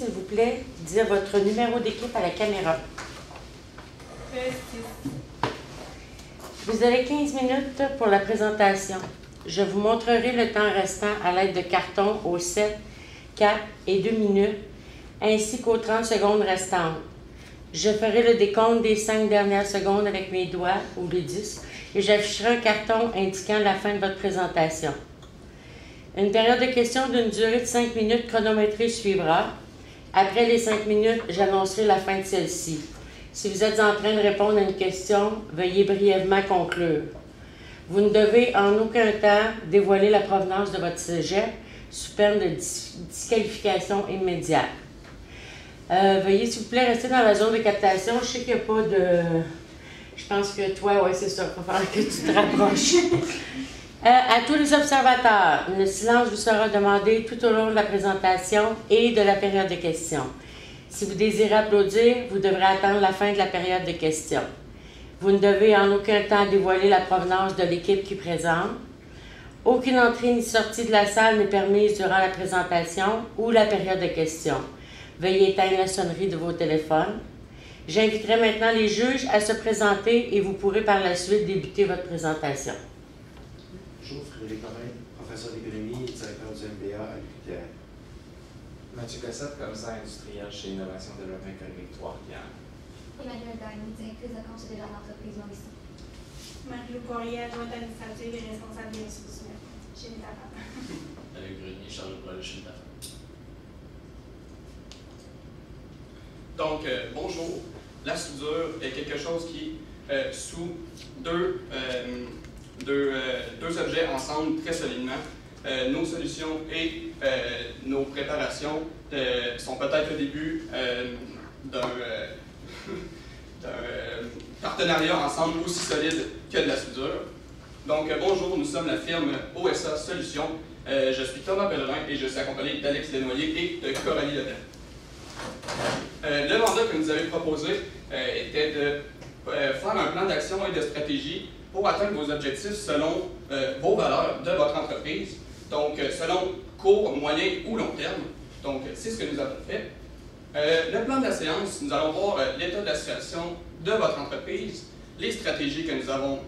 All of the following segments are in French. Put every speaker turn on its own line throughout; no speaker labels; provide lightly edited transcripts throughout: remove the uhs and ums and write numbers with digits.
s'il vous plaît, dire votre numéro d'équipe à la caméra.
6.
Vous avez 15 minutes pour la présentation. Je vous montrerai le temps restant à l'aide de cartons aux 7, 4 et 2 minutes, ainsi qu'aux 30 secondes restantes. Je ferai le décompte des 5 dernières secondes avec mes doigts ou les 10 et j'afficherai un carton indiquant la fin de votre présentation. Une période de questions d'une durée de 5 minutes chronométrée suivra. Après les 5 minutes, j'annoncerai la fin de celle-ci. Si vous êtes en train de répondre à une question, veuillez brièvement conclure. Vous ne devez en aucun temps dévoiler la provenance de votre cégep sous peine de disqualification immédiate. Veuillez, s'il vous plaît, rester dans la zone de captation. Je sais qu'il n'y a pas de... Je pense que toi, oui, c'est ça. Il va falloir que tu te rapproches. À tous les observateurs, le silence vous sera demandé tout au long de la présentation et de la période de questions. Si vous désirez applaudir, vous devrez attendre la fin de la période de questions. Vous ne devez en aucun temps dévoiler la provenance de l'équipe qui présente. Aucune entrée ni sortie de la salle n'est permise durant la présentation ou la période de questions. Veuillez éteindre la sonnerie de vos téléphones. J'inviterai maintenant les juges à se présenter et vous pourrez par la suite débuter votre présentation.
Bonjour, Frédéric Corin, professeur d'économie et directeur du MBA à l'UQTR.
Mathieu Cossette, commissaire industriel chez Innovation Développement économique Trois-Rivières.
Emmanuelle Gagné, directrice de considérant d'entreprise Maurice.
Marie-Lou Poirier, adjointe administrative et responsable des ressources humaines chez Métafab.
Avec Grenier, Charles Paul chez Métafab.
Donc, bonjour. La soudure est quelque chose qui, sous deux objets ensemble très solidement, nos solutions et nos préparations sont peut-être le début d'un partenariat ensemble aussi solide que de la soudure. Donc, bonjour, nous sommes la firme OSA Solutions. Je suis Thomas Pellerin et je suis accompagné d'Alex Desnoyers et de Coralie Lepelle. Le mandat que nous avez proposé était de faire un plan d'action et de stratégie pour atteindre vos objectifs selon vos valeurs de votre entreprise, donc selon court, moyen ou long terme. Donc, c'est ce que nous avons fait. Le plan de la séance, nous allons voir l'état de la situation de votre entreprise, les stratégies que nous avons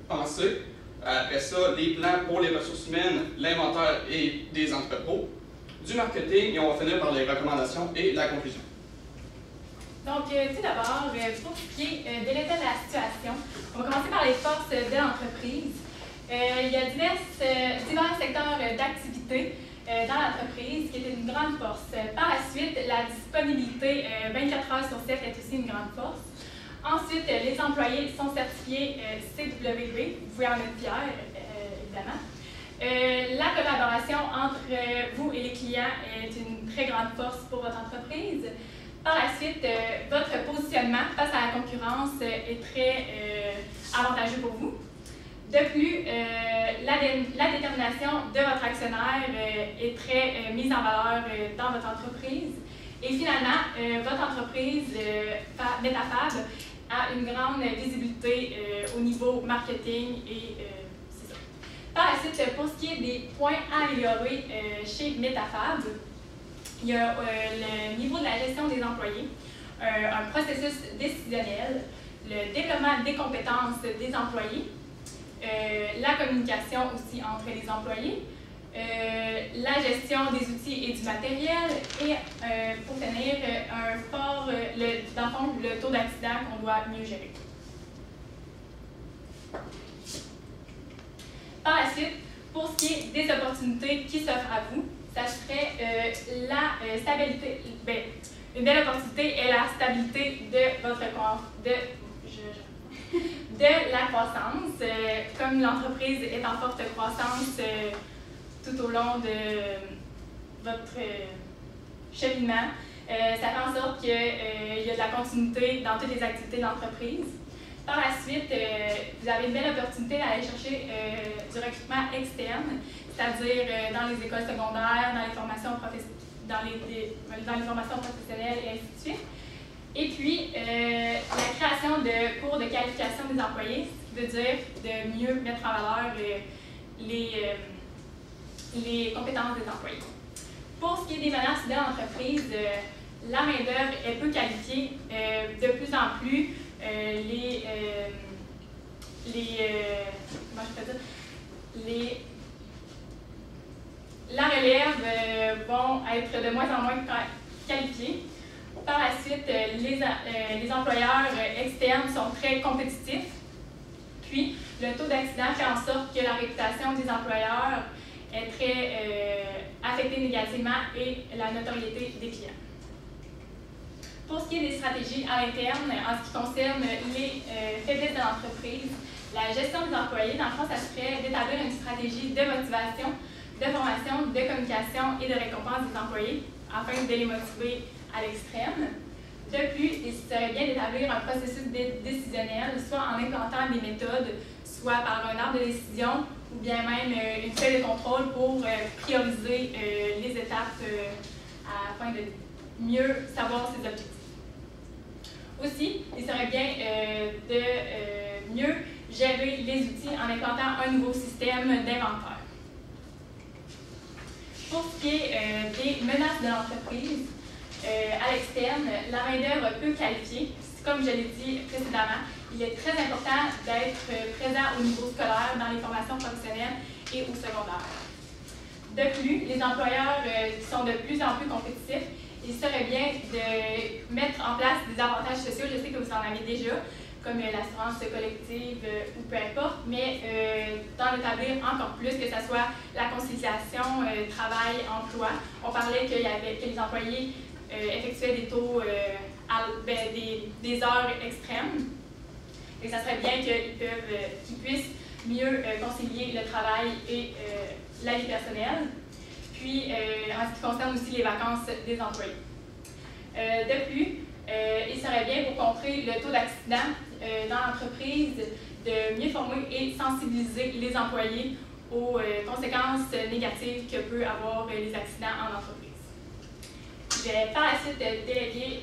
pensées, après ça, les plans pour les ressources humaines, l'inventaire et des entrepôts, du marketing, et on va finir par les recommandations et la conclusion.
Donc, tout d'abord, pour ce qui est de l'état de la situation, on va commencer par les forces de l'entreprise. Il y a divers secteurs d'activité dans l'entreprise qui est une grande force. Par la suite, la disponibilité 24 heures sur 7 est aussi une grande force. Ensuite, les employés sont certifiés CWB. Vous pouvez en être fiers, évidemment. La collaboration entre vous et les clients est une très grande force pour votre entreprise. Par la suite, votre positionnement face à la concurrence est très avantageux pour vous. De plus, la détermination de votre actionnaire est très mise en valeur dans votre entreprise. Et finalement, votre entreprise, Métafab, a une grande visibilité au niveau marketing et c'est ça. Par la suite, pour ce qui est des points à améliorer chez Métafab, il y a le niveau de la gestion des employés, un processus décisionnel, le développement des compétences des employés, la communication aussi entre les employés, la gestion des outils et du matériel et pour finir, dans le fond, le taux d'accident qu'on doit mieux gérer. Par la suite, pour ce qui est des opportunités qui s'offrent à vous, ça serait la stabilité. Une belle opportunité est la stabilité de votre de la croissance. Comme l'entreprise est en forte croissance tout au long de votre cheminement, ça fait en sorte qu'il y a de la continuité dans toutes les activités de l'entreprise. Par la suite, vous avez une belle opportunité d'aller chercher du recrutement externe, c'est-à-dire dans les écoles secondaires, dans les formations professionnelles et ainsi de suite. Et puis, la création de cours de qualification des employés, ce qui veut dire de mieux mettre en valeur les compétences des employés. Pour ce qui est des menaces de l'entreprise, la main-d'œuvre est peu qualifiée. De plus en plus, la relève vont être de moins en moins qualifiés. Par la suite, les employeurs externes sont très compétitifs. Puis, le taux d'accident fait en sorte que la réputation des employeurs est très affectée négativement et la notoriété des clients. Pour ce qui est des stratégies à l'interne, en ce qui concerne les faiblesses de l'entreprise, la gestion des employés, dans le fond, ça serait d'établir une stratégie de motivation, de formation, de communication et de récompense des employés afin de les motiver à l'extrême. De plus, il serait bien d'établir un processus décisionnel, soit en implantant des méthodes, soit par un arbre de décision, ou bien même une feuille de contrôle pour prioriser les étapes afin de mieux savoir ses objectifs. Aussi, il serait bien de mieux gérer les outils en implantant un nouveau système d'inventaire. Pour ce qui est des menaces de l'entreprise, à l'externe, la main-d'œuvre peu qualifiée, comme je l'ai dit précédemment, il est très important d'être présent au niveau scolaire, dans les formations professionnelles et au secondaire. De plus, les employeurs qui sont de plus en plus compétitifs, il serait bien de mettre en place des avantages sociaux. Je sais que vous en avez déjà, comme l'assurance collective ou peu importe, mais d'en établir encore plus, que ce soit la conciliation travail-emploi. On parlait que les employés effectuaient des taux, des heures extrêmes. Et ça serait bien qu'ils puissent mieux concilier le travail et la vie personnelle. Puis, en ce qui concerne aussi les vacances des employés. De plus, il serait bien pour contrer le taux d'accident dans l'entreprise de mieux former et sensibiliser les employés aux conséquences négatives que peuvent avoir les accidents en entreprise. Je vais par la suite déléguer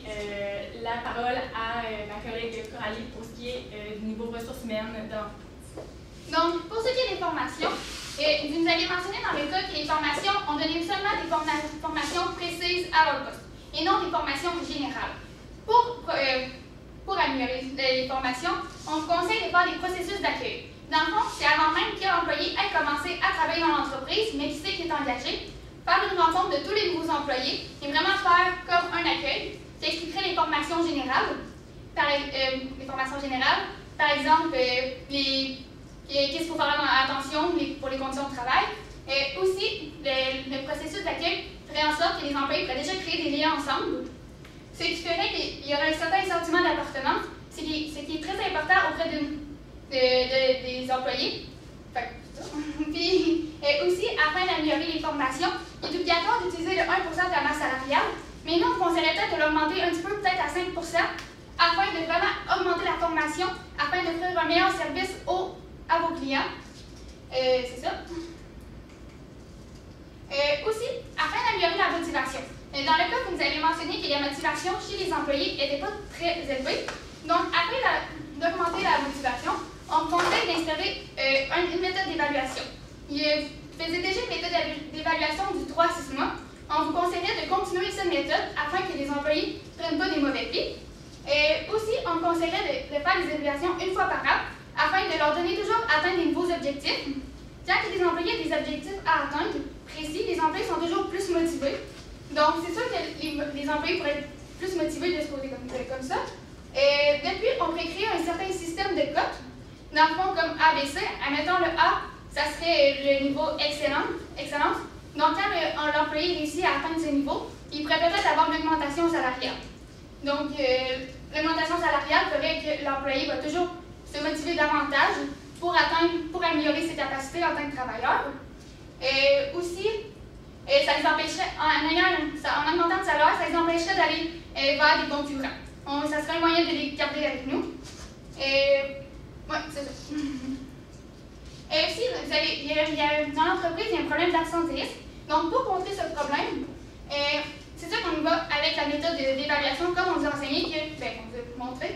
la parole à ma collègue Coralie pour ce qui est du niveau ressources humaines dans l'entreprise.
Donc, pour ce qui est des formations, vous nous avez mentionné dans le cas que les formations, on donnait seulement des formations précises à leur poste et non des formations générales. Pour améliorer les formations, on vous conseille de faire des processus d'accueil. Dans le fond, c'est avant même que l'employé ait commencé à travailler dans l'entreprise, mais qui sait qu'il est engagé, faire une rencontre de tous les nouveaux employés et vraiment faire comme un accueil qui expliquerait les formations générales. Par exemple, qu'est-ce qu'il faut faire attention pour les conditions de travail. Aussi, le processus d'accueil ferait en sorte que les employés pourraient déjà créer des liens ensemble, ce qui ferait qu'il y aurait un certain sentiment d'appartenance, ce qui est très important auprès des employés. Puis, aussi, afin d'améliorer les formations, il est obligatoire d'utiliser le 1% de la masse salariale, mais nous, on conseillerait peut-être de l'augmenter un petit peu, peut-être à 5%, afin de vraiment augmenter la formation, afin d'offrir un meilleur service à vos clients. C'est ça. Aussi, afin d'améliorer la motivation. Dans le cas que vous avez mentionné que la motivation chez les employés n'était pas très élevée, donc afin d'augmenter la motivation, on vous conseille d'instaurer une méthode d'évaluation. Vous faisiez déjà une méthode d'évaluation du 3 à 6 mois. On vous conseillerait de continuer cette méthode afin que les employés ne prennent pas des mauvais plis. Aussi, on vous conseillerait de faire des évaluations une fois par an afin de leur donner toujours atteindre des nouveaux objectifs. Quand les employés ont des objectifs à atteindre précis, les employés sont toujours plus motivés. Donc, c'est sûr que les employés pourraient être plus motivés de se poser comme ça. Depuis, on pourrait créer un certain système de cotes. Dans le fond, comme ABC, admettons le A, ça serait le niveau excellence. Donc, quand l'employé réussit à atteindre ce niveau, il pourrait peut-être avoir une augmentation salariale. Donc, l'augmentation salariale ferait que l'employé va toujours se motiver davantage pour améliorer ses capacités en tant que travailleur. Aussi, ça les empêcherait, en augmentant le salaire, ça les empêcherait d'aller vers des concurrents. Ça serait un moyen de les garder avec nous. Oui, c'est ça. Aussi, dans l'entreprise, il y a un problème d'absentéisme. Donc, pour contrer ce problème, c'est sûr qu'on y va avec la méthode d'évaluation, comme on vous a enseigné, qu'on vous a montré.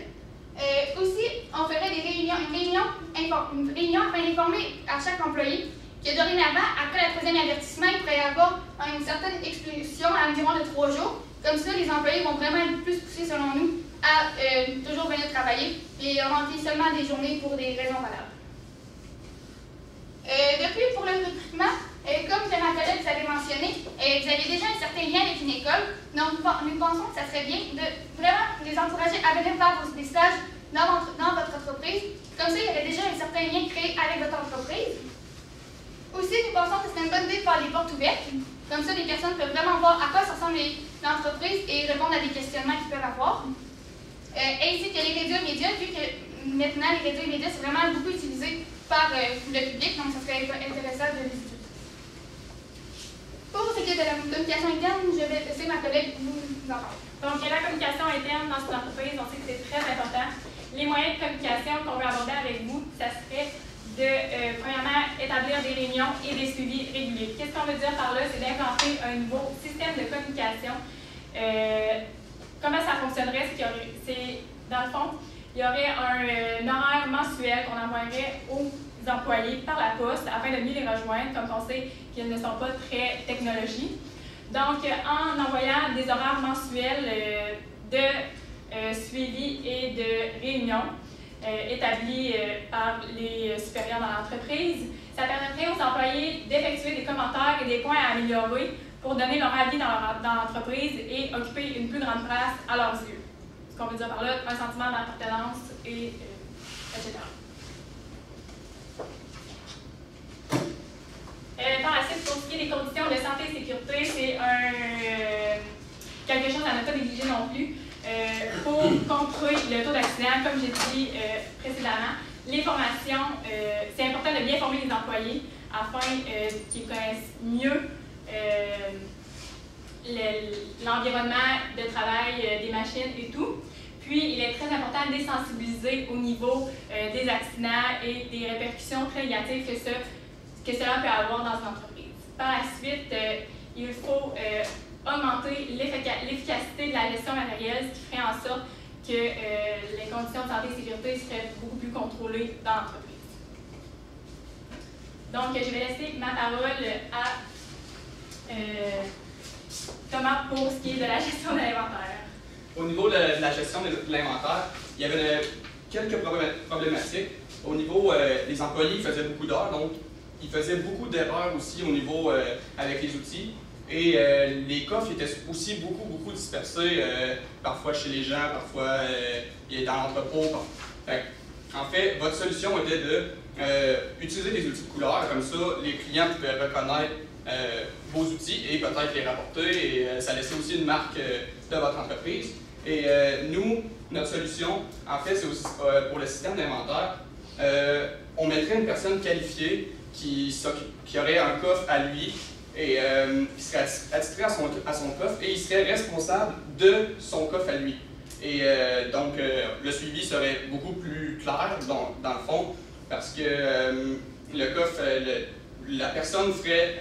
Aussi, on ferait une réunion afin d'informer à chaque employé que dorénavant, après le 3e avertissement, il pourrait y avoir une certaine expulsion à environ de 3 jours, Comme ça, les employés vont vraiment être plus poussés, selon nous, à toujours venir travailler et remplir seulement des journées pour des raisons valables. Depuis, pour le recrutement, comme ma collègue vous avez mentionné, vous avez déjà un certain lien avec une école, donc nous pensons que ça serait bien de vraiment les encourager à venir faire des stages dans votre entreprise. Comme ça, il y aurait déjà un certain lien créé avec votre entreprise. Aussi, nous pensons que c'est une bonne idée de faire les portes ouvertes. Comme ça, les personnes peuvent vraiment voir à quoi ça ressemble l'entreprise et répondre à des questionnements qu'ils peuvent avoir. Ainsi que les médias, vu que maintenant, les médias, c'est vraiment beaucoup utilisé par le public, donc ça serait intéressant de les utiliser. Pour ce qui est de la communication interne, je vais laisser ma collègue vous en parler.
Donc, la communication interne dans une entreprise, on sait que c'est très important. Les moyens de communication qu'on veut aborder avec vous, ça serait de, premièrement, établir des réunions et des suivis réguliers. Qu'est-ce qu'on veut dire par là? C'est d'implanter un nouveau système de communication. Comment ça fonctionnerait? C'est, dans le fond, il y aurait un horaire mensuel qu'on envoierait aux employés par la poste afin de mieux les rejoindre, comme on sait qu'ils ne sont pas très technologie. Donc, en envoyant des horaires mensuels de suivi et de réunion établis par les supérieurs dans l'entreprise, ça permettrait aux employés d'effectuer des commentaires et des points à améliorer pour donner leur avis dans l'entreprise et occuper une plus grande place à leurs yeux. Ce qu'on veut dire par là, un sentiment d'appartenance et etc. Par la suite, pour ce qui est des conditions de santé et sécurité, c'est quelque chose à ne pas négliger non plus. Pour contrôler le taux d'accident, comme j'ai dit précédemment, les formations, c'est important de bien former les employés afin qu'ils connaissent mieux l'environnement de travail des machines et tout. Puis, il est très important de les sensibiliser au niveau des accidents et des répercussions très négatives que cela peut avoir dans une entreprise. Par la suite, il faut augmenter l'efficacité de la gestion matérielle, ce qui ferait en sorte que les conditions de santé et sécurité seraient beaucoup plus contrôlées dans l'entreprise. Donc, je vais laisser ma parole à Thomas pour ce qui est de la gestion de l'inventaire.
Au niveau de la gestion de l'inventaire, il y avait quelques problématiques. Au niveau des employés, ils faisaient beaucoup d'heures, donc ils faisaient beaucoup d'erreurs aussi au niveau avec les outils. Et les coffres étaient aussi beaucoup dispersés, parfois chez les gens, parfois dans l'entrepôt. En fait, votre solution était de utiliser des outils de couleur, comme ça les clients pouvaient reconnaître vos outils et peut-être les rapporter, et ça laissait aussi une marque de votre entreprise. Et nous, notre solution, en fait, c'est aussi pour le système d'inventaire, on mettrait une personne qualifiée qui aurait un coffre à lui et qui serait attitré à son coffre et il serait responsable de son coffre à lui. Et donc, le suivi serait beaucoup plus clair dans le fond parce que le coffre, la personne ferait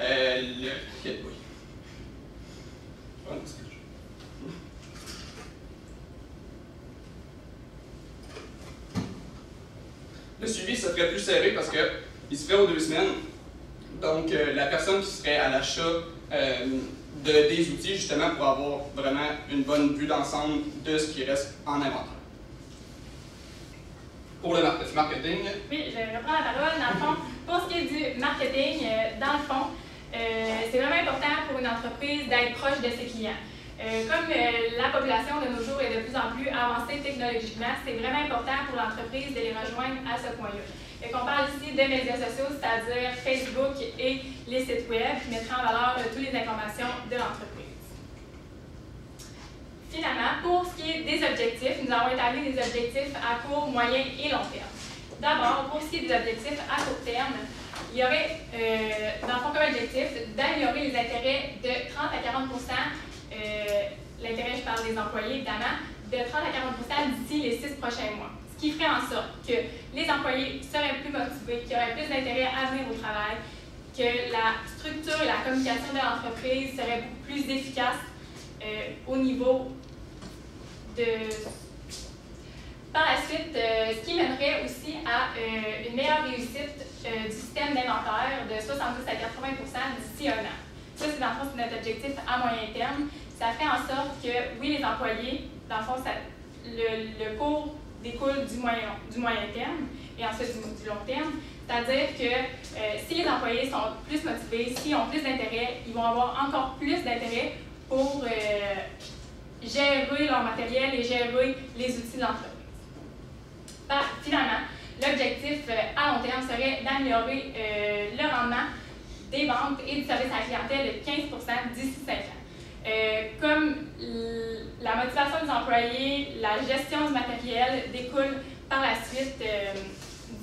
le suivi serait plus serré parce qu'il se ferait aux 2 semaines. Donc, la personne qui serait à l'achat des outils, justement, pour avoir vraiment une bonne vue d'ensemble de ce qui reste en inventaire. Pour le marketing.
Oui, je vais reprendre la parole. Dans le fond, pour ce qui est du marketing, dans le fond, c'est vraiment important pour une entreprise d'être proche de ses clients. Comme la population de nos jours est de plus en plus avancée technologiquement, c'est vraiment important pour l'entreprise de les rejoindre à ce point-là. On parle ici de médias sociaux, c'est-à-dire Facebook et les sites web qui mettraient en valeur toutes les informations de l'entreprise. Finalement, pour ce qui est des objectifs, nous avons établi des objectifs à court, moyen et long terme. D'abord, pour ce qui est des objectifs à court terme, il y aurait, dans le fond, comme objectif d'améliorer les intérêts de 30 à 40 l'intérêt, je parle des employés évidemment, de 30 à 40 d'ici les 6 prochains mois. Ce qui ferait en sorte que les employés seraient plus motivés, qu'il y aurait plus d'intérêt à venir au travail, que la structure et la communication de l'entreprise seraient beaucoup plus efficaces au niveau de... Par la suite, ce qui mènerait aussi à une meilleure réussite du système d'inventaire de 70 à 80 d'ici 1 an. Ça, c'est dans le fond, c'est notre objectif à moyen terme. ça fait en sorte que, oui, les employés, dans le fond, le cours découle du moyen terme et ensuite du long terme. C'est-à-dire que si les employés sont plus motivés, s'ils ont plus d'intérêt, ils vont avoir encore plus d'intérêt pour gérer leur matériel et gérer les outils de l'entreprise. Finalement, l'objectif à long terme serait d'améliorer le rendement des ventes et du service à la clientèle de 15% d'ici 5 ans. Comme la motivation des employés, la gestion du matériel découle par la suite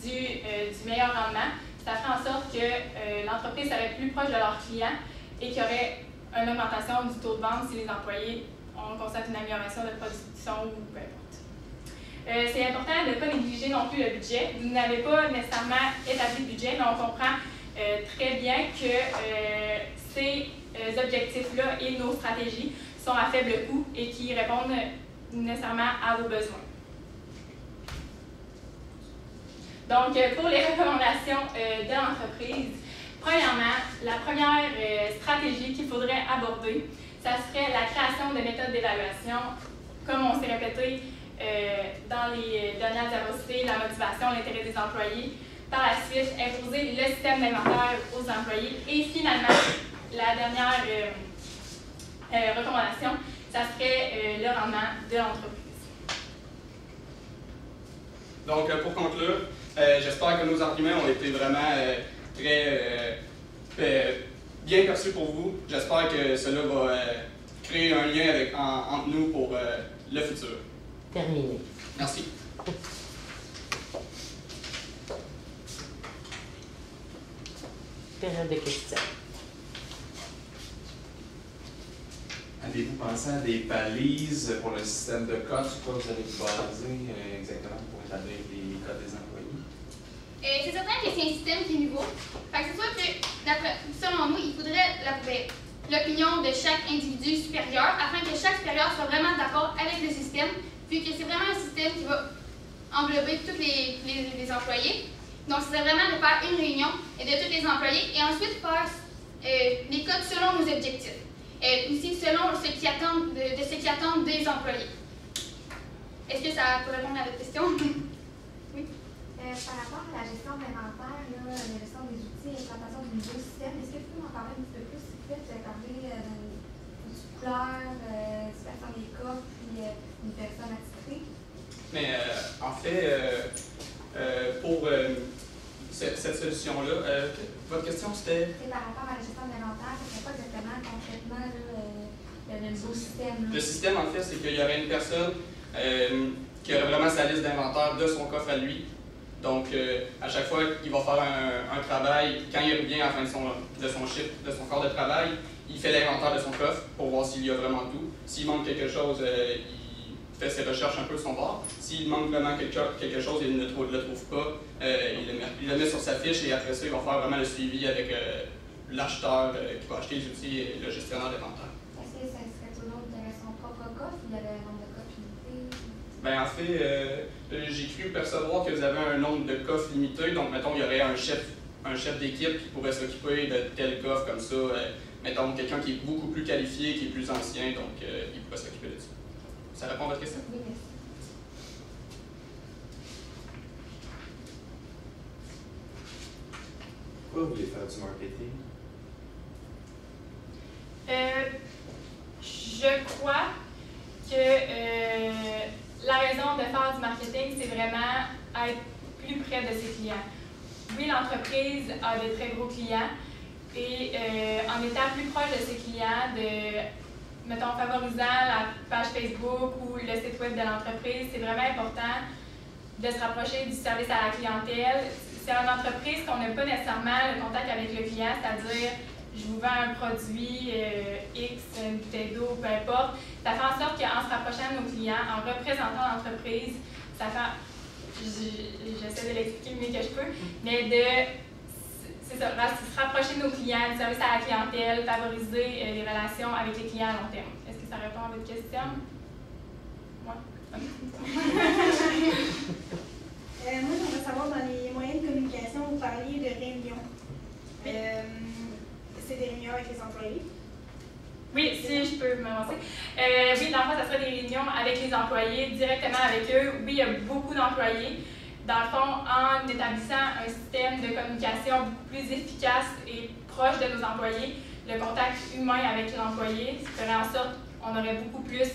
du meilleur rendement, ça fait en sorte que l'entreprise serait plus proche de leurs clients et qu'il y aurait une augmentation du taux de vente si les employés constatent une amélioration de production ou peu importe. C'est important de ne pas négliger non plus le budget. Vous n'avez pas nécessairement établi de budget, mais on comprend très bien que ces objectifs-là et nos stratégies sont à faible coût et qui répondent nécessairement à vos besoins. Donc, pour les recommandations de l'entreprise, premièrement, la première stratégie qu'il faudrait aborder, ça serait la création de méthodes d'évaluation, comme on s'est répété dans les dernières diapositives, la motivation, l'intérêt des employés. Par la suite, imposer le système d'inventaire aux employés. Et finalement, la dernière recommandation, ça serait le rendement de l'entreprise.
Donc, pour conclure, j'espère que nos arguments ont été vraiment très bien perçus pour vous. J'espère que cela va créer un lien entre nous pour le futur.
Terminé.
Merci.
Période de questions.
Avez-vous pensé à des balises pour le système de codes sur quoi vous allez vous baser exactement pour établir les codes des employés?
C'est certain que c'est un système qui est nouveau. Fait que c'est sûr que, selon nous, il faudrait l'opinion de chaque individu supérieur afin que chaque supérieur soit vraiment d'accord avec le système, puis que c'est vraiment un système qui va englober tous les employés. Donc, c'est vraiment de faire une réunion de tous les employés et ensuite faire les codes selon nos objectifs. Et aussi selon ce qui attendent des employés. Est-ce que ça peut répondre à votre question? Oui.
Par rapport à la gestion de l'inventaire, la gestion des outils, l'implantation du nouveau système, est-ce que tu peux m'en parler un petit peu plus? Peut-être parler du couleur, situation des cas, puis une personne attitrée?
Mais en fait, pour cette solution-là, votre question c'était?
C'est par rapport à la gestion de l'inventaire, c'est pas exactement concrètement le nouveau système.
Le système, en fait, c'est qu'il y aurait une personne qui aurait vraiment sa liste d'inventaire de son coffre à lui. Donc, à chaque fois qu'il va faire un travail, quand il revient à la fin de son shift, de son corps de travail, il fait l'inventaire de son coffre pour voir s'il y a vraiment tout. S'il manque quelque chose, il fait ses recherches un peu de son bord. S'il manque vraiment quelque chose et il ne le trouve pas, il le met sur sa fiche et après ça, il va faire vraiment le suivi avec l'acheteur qui va acheter les outils et le gestionnaire d'inventaire.
Est-ce que ça serait toujours de son propre coffre ou il y avait un nombre de coffres limité?
Bien, en fait, j'ai cru percevoir que vous avez un nombre de coffres limité. Donc, mettons, il y aurait un chef d'équipe qui pourrait s'occuper de tel coffre comme ça. Mettons, quelqu'un qui est beaucoup plus qualifié, qui est plus ancien, donc il pourrait s'occuper de ça. Ça répond à votre question?
Oui, merci.
Pourquoi vous voulez faire du marketing?
Je crois que la raison de faire du marketing, c'est vraiment être plus près de ses clients. Oui, l'entreprise a de très gros clients et en étant plus proche de ses clients, mettons, favorisant la page Facebook ou le site web de l'entreprise, c'est vraiment important de se rapprocher du service à la clientèle. C'est en entreprise qu'on n'a pas nécessairement le contact avec le client, c'est-à-dire je vous vends un produit X, une bouteille d'eau, peu importe. Ça fait en sorte qu'en se rapprochant de nos clients, en représentant l'entreprise, ça fait, j'essaie de l'expliquer le mieux que je peux, mais c'est ça, se rapprocher de nos clients, du service à la clientèle, favoriser les relations avec les clients à long terme. Est-ce que ça répond à votre question? Oui.
Moi, j'aimerais savoir, dans les moyens de communication, vous parliez de réunions. C'est des réunions avec les employés?
Oui, si je peux m'avancer. des employés directement avec eux. Oui, il y a beaucoup d'employés. Dans le fond, en établissant un système de communication beaucoup plus efficace et proche de nos employés, le contact humain avec l'employé ferait en sorte qu'on aurait beaucoup plus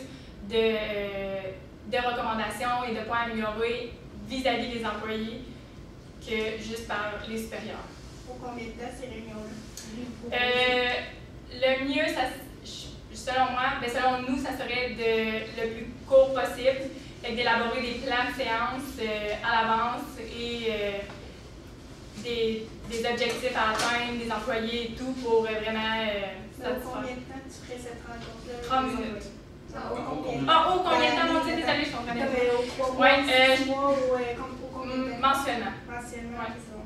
de recommandations et de points améliorés vis-à-vis des employés que juste par les supérieurs.
Pour combien de temps ces réunions-là?
Le mieux, selon moi, selon nous, ça serait le plus court possible, d'élaborer des plans de séance à l'avance et des objectifs à atteindre, des employés et tout pour vraiment satisfaire.
Combien de temps tu ferais cette rencontre-là?
30 minutes.
Combien de temps?
Combien de temps, mon Dieu, désolé, je comprenais pas.
3 mois, 6 mois ou combien de temps?
Mensuellement.
Mensuellement,
Ouais.
c'est bon.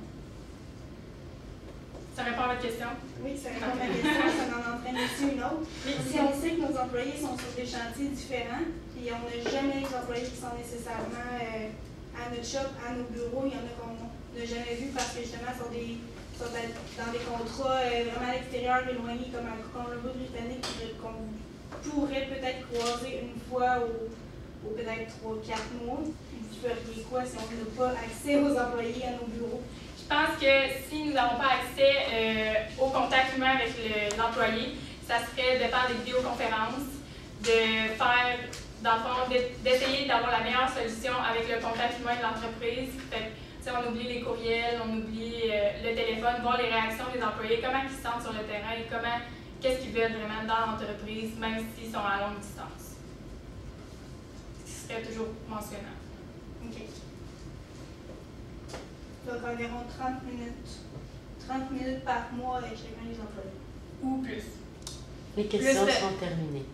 Ça répond à votre question?
Oui, ça répond à ma question, ça en entraîne aussi une autre. Si on sait que nos employés sont sur des chantiers différents, puis on n'a jamais les employés qui sont nécessairement à notre shop, à nos bureaux, il y en a qu'on n'a jamais vu parce que justement sont dans des contrats vraiment à l'extérieur, éloignés, comme à Colombie-Britannique, qu'on pourrait peut-être croiser une fois ou peut-être 3-4 mois. Vous feriez quoi si on n'a pas accès aux employés à nos bureaux?
Je pense que si nous n'avons pas accès au contact humain avec l'employé, ça serait de faire des vidéoconférences, de faire, dans le fond, d'essayer d'avoir la meilleure solution avec le contact humain de l'entreprise. On oublie les courriels, on oublie le téléphone, voir les réactions des employés, comment ils se sentent sur le terrain et qu'est-ce qu'ils veulent vraiment dans l'entreprise, même s'ils sont à longue distance. Ce qui serait toujours mentionnant.
OK. Donc environ 30 minutes. 30 minutes par mois avec chacun des employés.
Ou plus.
Les questions
Plus
sont terminées.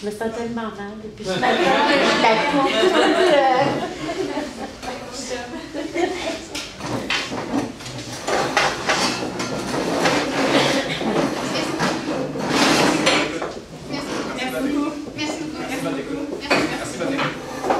Je me sens tellement mal et puis je m'attends que je la coupe
Merci beaucoup. Merci beaucoup.
Merci, Valérie. Merci, Valérie.